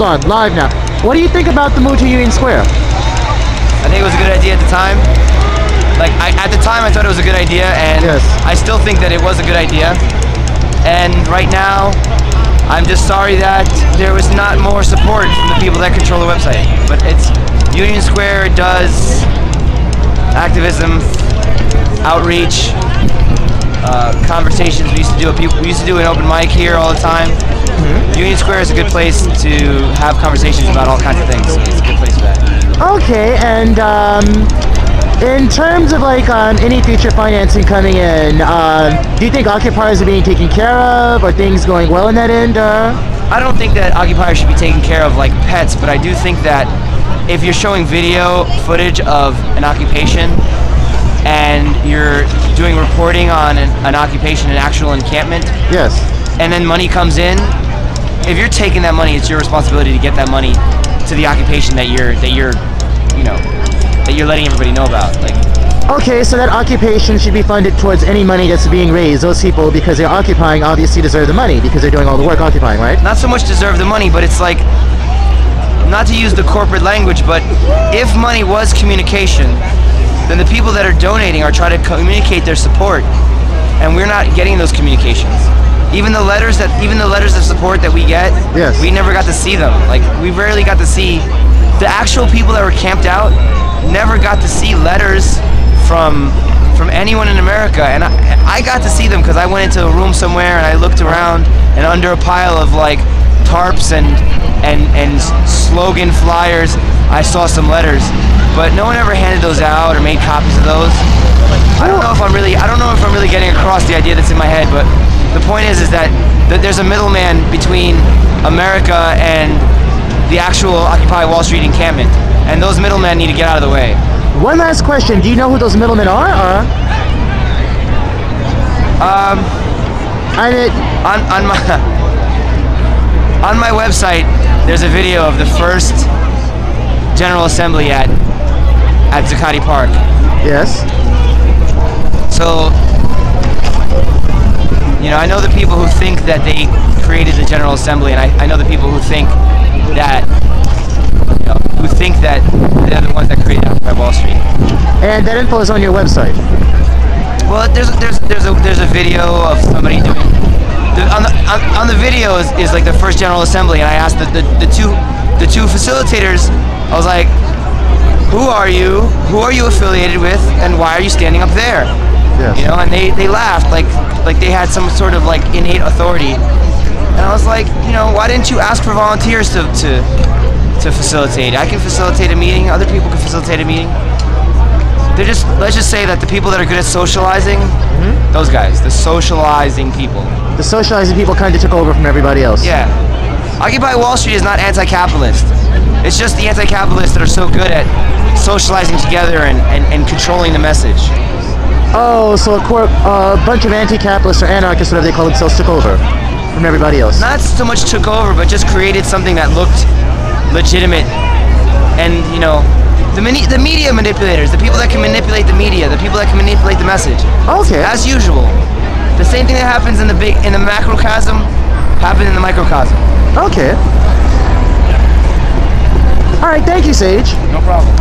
on, live now. What do you think about the move to Union Square? I think it was a good idea at the time. Like, at the time I thought it was a good idea, and yes. I still think that it was a good idea. And right now, I'm just sorry that there was not more support from the people that control the website. But it's Union Square does activism, outreach, conversations. We used to do an open mic here all the time. Union Square is a good place to have conversations about all kinds of things. So it's a good place for that. Okay, and in terms of like any future financing coming in, do you think occupiers are being taken care of? Are things going well in that end? I don't think that occupiers should be taken care of like pets, but I do think that if you're showing video footage of an occupation and you're doing reporting on an occupation, an actual encampment, yes, and then money comes in, if you're taking that money, it's your responsibility to get that money to the occupation that you're letting everybody know about. Like, okay, so that occupation should be funded towards any money that's being raised. Those people, because they're occupying, obviously deserve the money because they're doing all the work occupying, right? Not so much deserve the money, but it's like, not to use the corporate language, but if money was communication, then the people that are donating are trying to communicate their support, and we're not getting those communications. Even the letters of support that we get, yes, we never got to see them. Like, we rarely got to see the actual people that were camped out. Never got to see letters from anyone in America, and I got to see them because I went into a room somewhere and I looked around, and under a pile of like tarps and slogan flyers, I saw some letters, but no one ever handed those out or made copies of those. I don't know if I'm really getting across the idea that's in my head, but the point is that there's a middleman between America and the actual Occupy Wall Street encampment, and those middlemen need to get out of the way. One last question: do you know who those middlemen are? On my website, there's a video of the first General Assembly at Zuccotti Park. Yes. So, I know the people who think that they created the General Assembly, and I know the people who think that they're the ones that created Occupy Wall Street. And that info is on your website. Well, there's a video of somebody doing. On the video is like the first General Assembly, and I asked the two facilitators, I was like, who are you? Who are you affiliated with? And why are you standing up there? Yes. And they laughed like they had some sort of like innate authority. And I was like, why didn't you ask for volunteers to facilitate? I can facilitate a meeting. Other people can facilitate a meeting. Let's just say that the people that are good at socializing, those guys, the socializing people. The socializing people kind of took over from everybody else. Yeah. Occupy Wall Street is not anti-capitalist. It's just the anti-capitalists that are so good at socializing together and controlling the message. Oh, so a bunch of anti-capitalists or anarchists, whatever they call themselves, took over from everybody else. Not so much took over, but just created something that looked legitimate. And, the media manipulators, the people that can manipulate the media, the people that can manipulate the message. Okay. As usual. The same thing that happens in the macrocosm happened in the microcosm. Okay. All right, thank you, Sage. No problem.